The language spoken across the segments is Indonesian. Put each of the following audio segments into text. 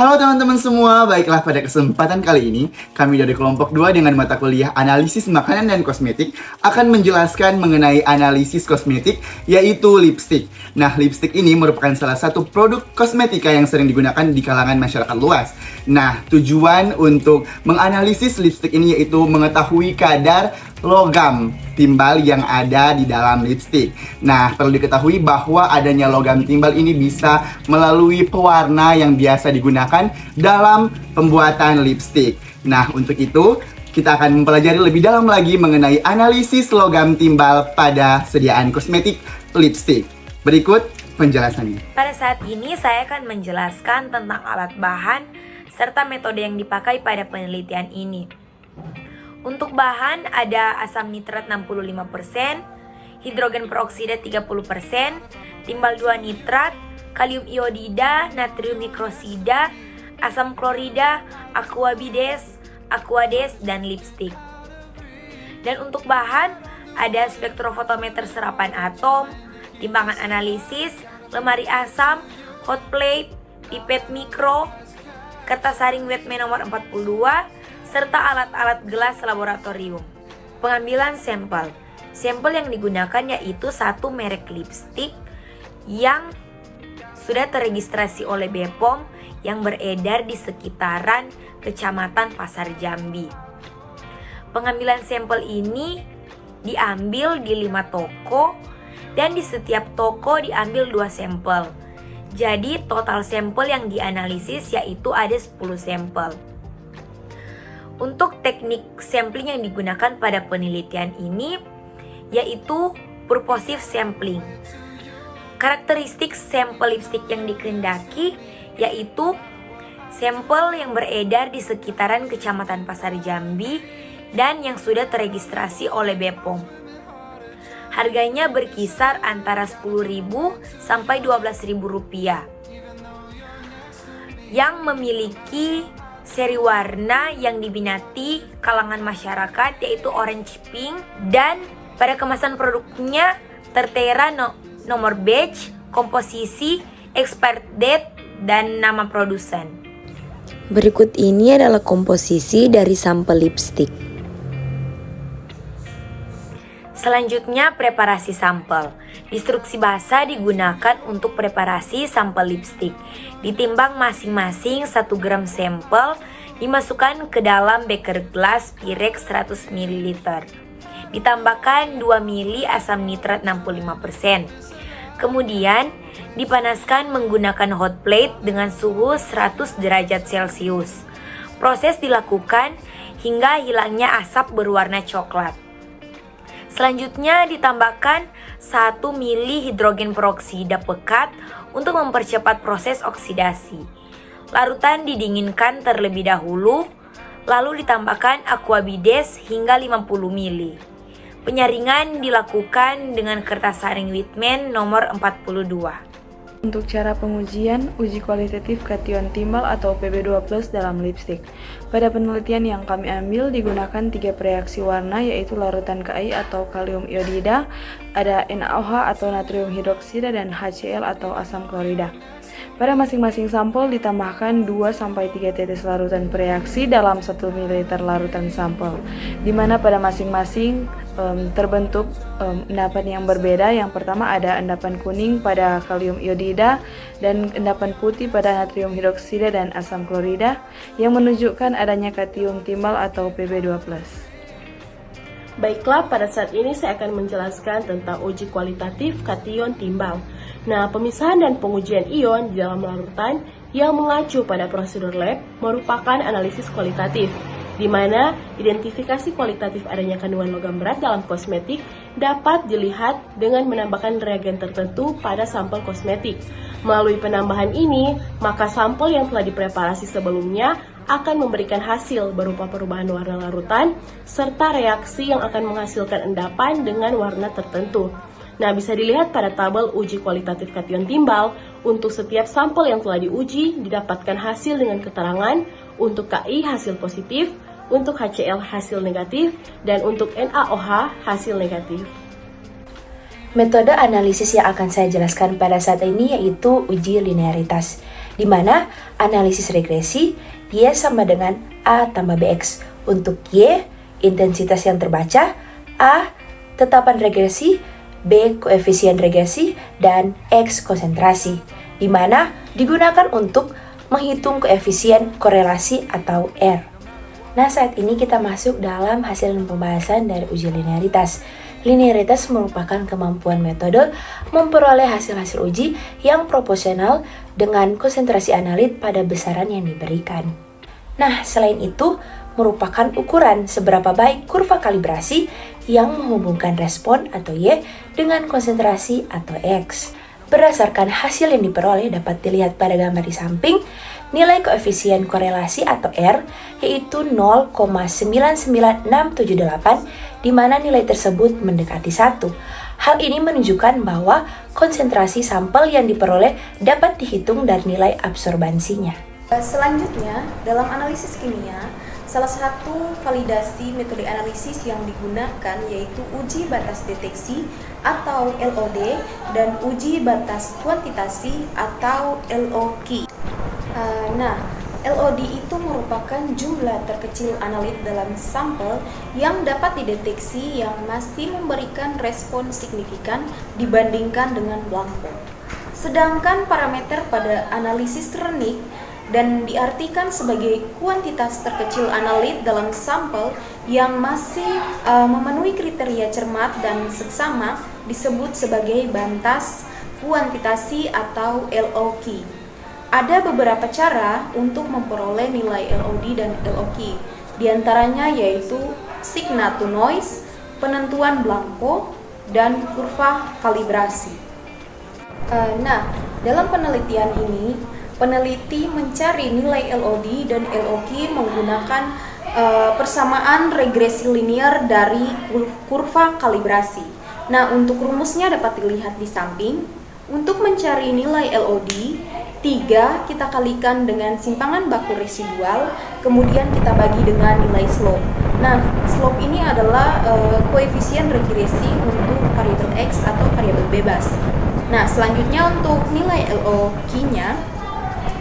Halo teman-teman semua, baiklah pada kesempatan kali ini kami dari kelompok 2 dengan mata kuliah analisis makanan dan kosmetik akan menjelaskan mengenai analisis kosmetik yaitu lipstick. Nah, lipstick ini merupakan salah satu produk kosmetika yang sering digunakan di kalangan masyarakat luas. Nah, tujuan untuk menganalisis lipstick ini yaitu mengetahui kadar logam timbal yang ada di dalam lipstick. Nah, perlu diketahui bahwa adanya logam timbal ini bisa melalui pewarna yang biasa digunakan dalam pembuatan lipstick. Nah, untuk itu kita akan mempelajari lebih dalam lagi mengenai analisis logam timbal pada sediaan kosmetik lipstick. Berikut penjelasannya. Pada saat ini saya akan menjelaskan tentang alat bahan serta metode yang dipakai pada penelitian ini. Untuk bahan ada asam nitrat 65%, hidrogen peroksida 30%, timbal 2 nitrat, kalium iodida, natrium hidroksida, asam klorida, aquabides, aquades, dan lipstick. Dan untuk bahan ada spektrofotometer serapan atom, timbangan analisis, lemari asam, hot plate, pipet mikro, kertas saring Wetman nomor 42, serta alat-alat gelas laboratorium. Pengambilan sampel. Sampel yang digunakan yaitu satu merek lipstick yang sudah terregistrasi oleh BPOM yang beredar di sekitaran Kecamatan Pasar Jambi. Pengambilan sampel ini diambil di 5 toko dan di setiap toko diambil 2 sampel. Jadi total sampel yang dianalisis yaitu ada 10 sampel. Untuk teknik sampling yang digunakan pada penelitian ini yaitu purposive sampling. Karakteristik sampel lipstick yang dikehendaki yaitu sampel yang beredar di sekitaran Kecamatan Pasar Jambi dan yang sudah terregistrasi oleh BPOM. Harganya berkisar antara Rp10.000 sampai Rp12.000. Yang memiliki seri warna yang diminati kalangan masyarakat yaitu orange pink, dan pada kemasan produknya tertera nomor batch, komposisi, expired date, dan nama produsen. Berikut ini adalah komposisi dari sampel lipstick. Selanjutnya preparasi sampel. Instruksi bahasa digunakan untuk preparasi sampel lipstick. Ditimbang masing-masing 1 gram sampel, dimasukkan ke dalam beker gelas Pyrex 100 ml. Ditambahkan 2 ml asam nitrat 65%. Kemudian dipanaskan menggunakan hot plate dengan suhu 100 derajat Celcius. Proses dilakukan hingga hilangnya asap berwarna coklat. Selanjutnya ditambahkan 1 ml hidrogen peroksida pekat untuk mempercepat proses oksidasi. Larutan didinginkan terlebih dahulu, lalu ditambahkan aquabides hingga 50 ml. Penyaringan dilakukan dengan kertas saring Wetman nomor 42. Untuk cara pengujian, uji kualitatif kation timbal atau Pb2+ dalam lipstick. Pada penelitian yang kami ambil digunakan 3 reaksi warna yaitu larutan Ki atau kalium iodida, ada NaOH atau natrium hidroksida, dan HCl atau asam klorida. Pada masing-masing sampel ditambahkan 2-3 tetes larutan bereaksi dalam 1 ml larutan sampel, di mana pada masing-masing terbentuk endapan yang berbeda. Yang pertama ada endapan kuning pada kalium iodida dan endapan putih pada natrium hidroksida dan asam klorida yang menunjukkan adanya kation timbal atau Pb2+. Baiklah, pada saat ini saya akan menjelaskan tentang uji kualitatif kation timbal. Nah, pemisahan dan pengujian ion di dalam larutan yang mengacu pada prosedur lab merupakan analisis kualitatif, di mana identifikasi kualitatif adanya kandungan logam berat dalam kosmetik dapat dilihat dengan menambahkan reagen tertentu pada sampel kosmetik. Melalui penambahan ini, maka sampel yang telah dipreparasi sebelumnya akan memberikan hasil berupa perubahan warna larutan serta reaksi yang akan menghasilkan endapan dengan warna tertentu. Nah, bisa dilihat pada tabel uji kualitatif kation timbal, untuk setiap sampel yang telah diuji didapatkan hasil dengan keterangan untuk Ki hasil positif, untuk HCl hasil negatif, dan untuk NaOH hasil negatif. Metode analisis yang akan saya jelaskan pada saat ini yaitu uji linearitas. di mana analisis regresi Y sama dengan A tambah BX. Untuk Y, intensitas yang terbaca, A, tetapan regresi, B, koefisien regresi, dan X, konsentrasi, di mana digunakan untuk menghitung koefisien korelasi atau R. Nah, saat ini kita masuk dalam hasil pembahasan dari uji linearitas. Linearitas merupakan kemampuan metode memperoleh hasil-hasil uji yang proporsional dengan konsentrasi analit pada besaran yang diberikan. Nah, selain itu, merupakan ukuran seberapa baik kurva kalibrasi yang menghubungkan respon atau Y dengan konsentrasi atau X. Berdasarkan hasil yang diperoleh dapat dilihat pada gambar di samping, nilai koefisien korelasi atau R yaitu 0,99678, di mana nilai tersebut mendekati 1. Hal ini menunjukkan bahwa konsentrasi sampel yang diperoleh dapat dihitung dari nilai absorbansinya. Selanjutnya, dalam analisis kimia, salah satu validasi metode analisis yang digunakan yaitu uji batas deteksi atau LOD dan uji batas kuantitasi atau LOQ. LOD itu merupakan jumlah terkecil analit dalam sampel yang dapat dideteksi yang masih memberikan respon signifikan dibandingkan dengan blanko. Sedangkan parameter pada analisis Rennik dan diartikan sebagai kuantitas terkecil analit dalam sampel yang masih memenuhi kriteria cermat dan seksama disebut sebagai batas kuantitasi atau LOQ. Ada beberapa cara untuk memperoleh nilai LOD dan LOQ, diantaranya yaitu signal to noise, penentuan blanko, dan kurva kalibrasi. Dalam penelitian ini, peneliti mencari nilai LOD dan LOQ menggunakan persamaan regresi linear dari kurva kalibrasi. Nah, untuk rumusnya dapat dilihat di samping. Untuk mencari nilai LOD, 3 kita kalikan dengan simpangan baku residual, kemudian kita bagi dengan nilai slope. Nah, slope ini adalah koefisien regresi untuk variabel X atau variabel bebas. Nah, selanjutnya untuk nilai LOQ-nya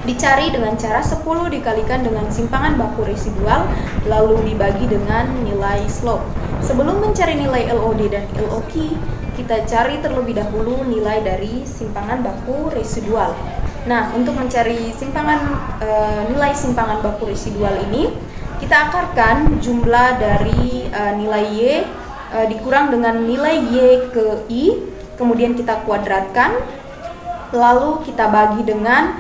dicari dengan cara 10 dikalikan dengan simpangan baku residual lalu dibagi dengan nilai slope. Sebelum mencari nilai LOD dan LOQ, kita cari terlebih dahulu nilai dari simpangan baku residual. Nah, untuk mencari nilai simpangan baku residual ini, kita akarkan jumlah dari nilai Y dikurang dengan nilai Y ke I, kemudian kita kuadratkan, lalu kita bagi dengan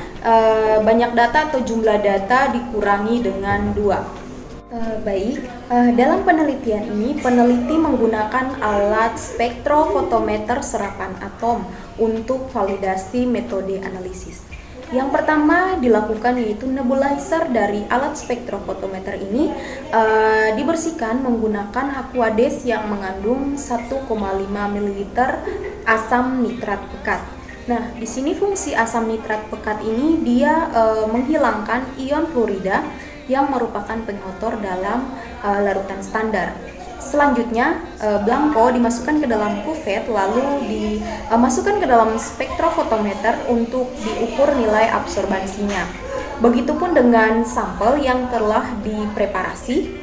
banyak data atau jumlah data dikurangi dengan 2. Dalam penelitian ini, peneliti menggunakan alat spektrofotometer serapan atom untuk validasi metode analisis. Yang pertama dilakukan yaitu nebulizer dari alat spektrofotometer ini dibersihkan menggunakan Aquades yang mengandung 1,5 ml asam nitrat pekat. Nah, di sini fungsi asam nitrat pekat ini dia menghilangkan ion fluorida yang merupakan pengotor dalam larutan standar. Selanjutnya, blanko dimasukkan ke dalam kuvet lalu dimasukkan ke dalam spektrofotometer untuk diukur nilai absorbansinya. Begitupun dengan sampel yang telah dipreparasi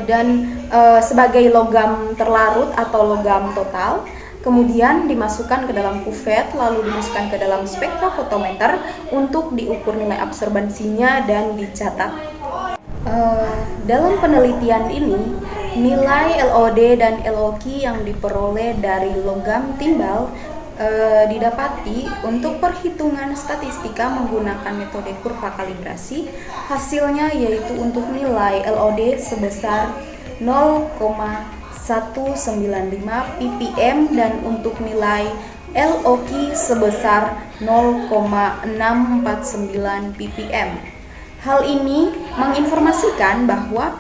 dan sebagai logam terlarut atau logam total. Kemudian dimasukkan ke dalam kuvet, lalu dimasukkan ke dalam spektrofotometer untuk diukur nilai absorbansinya dan dicatat. Dalam penelitian ini, nilai LOD dan LOQ yang diperoleh dari logam timbal didapati untuk perhitungan statistika menggunakan metode kurva kalibrasi. Hasilnya yaitu untuk nilai LOD sebesar 0,195 ppm dan untuk nilai LOQ sebesar 0,649 ppm. Hal ini menginformasikan bahwa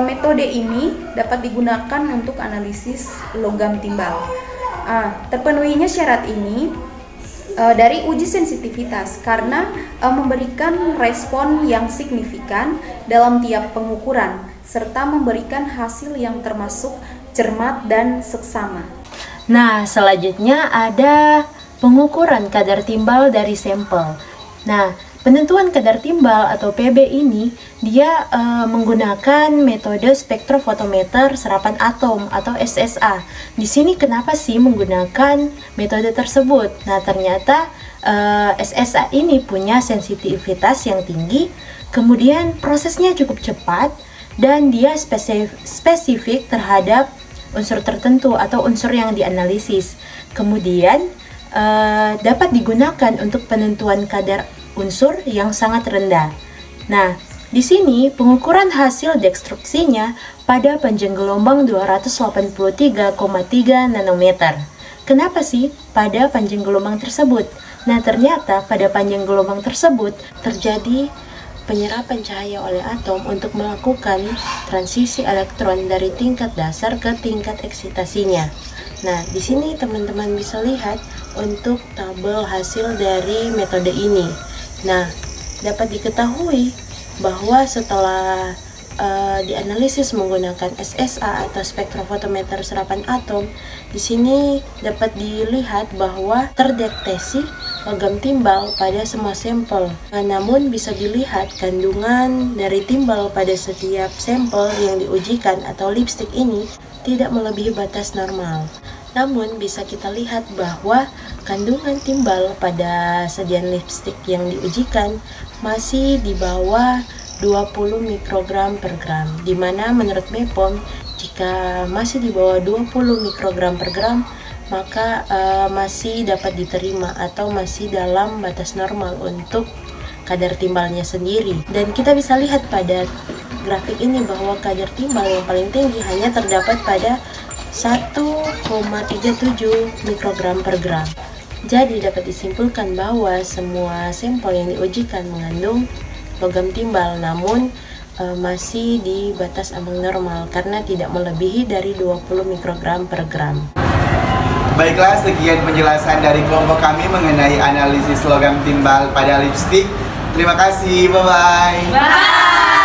metode ini dapat digunakan untuk analisis logam timbal. Terpenuhinya syarat ini dari uji sensitivitas karena memberikan respon yang signifikan dalam tiap pengukuran serta memberikan hasil yang termasuk cermat dan seksama. Nah, selanjutnya ada pengukuran kadar timbal dari sampel. Nah, penentuan kadar timbal atau PB ini dia menggunakan metode spektrofotometer serapan atom atau SSA. Di sini kenapa sih menggunakan metode tersebut? Nah, ternyata SSA ini punya sensitivitas yang tinggi, kemudian prosesnya cukup cepat, dan dia spesifik terhadap unsur tertentu atau unsur yang dianalisis. Kemudian dapat digunakan untuk penentuan kadar unsur yang sangat rendah. Nah, di sini pengukuran hasil dekstruksinya pada panjang gelombang 283,3 nanometer. Kenapa sih pada panjang gelombang tersebut? Nah, ternyata pada panjang gelombang tersebut terjadi penyerapan cahaya oleh atom untuk melakukan transisi elektron dari tingkat dasar ke tingkat eksitasinya. Nah, di sini teman-teman bisa lihat untuk tabel hasil dari metode ini. Nah, dapat diketahui bahwa setelah dianalisis menggunakan SSA atau spektrofotometer serapan atom, di sini dapat dilihat bahwa terdeteksi logam timbal pada semua sampel. Namun bisa dilihat kandungan dari timbal pada setiap sampel yang diujikan atau lipstick ini tidak melebihi batas normal. Namun bisa kita lihat bahwa kandungan timbal pada sajian lipstick yang diujikan masih di bawah 20 mikrogram per gram, di mana menurut BPOM jika masih di bawah 20 mikrogram per gram maka masih dapat diterima atau masih dalam batas normal untuk kadar timbalnya sendiri. Dan kita bisa lihat pada grafik ini bahwa kadar timbal yang paling tinggi hanya terdapat pada 1,37 mikrogram per gram. Jadi dapat disimpulkan bahwa semua sampel yang diujikan mengandung logam timbal, namun masih di batas ambang normal karena tidak melebihi dari 20 mikrogram per gram. Baiklah, sekian penjelasan dari kelompok kami mengenai analisis logam timbal pada lipstick. Terima kasih, bye-bye. Bye!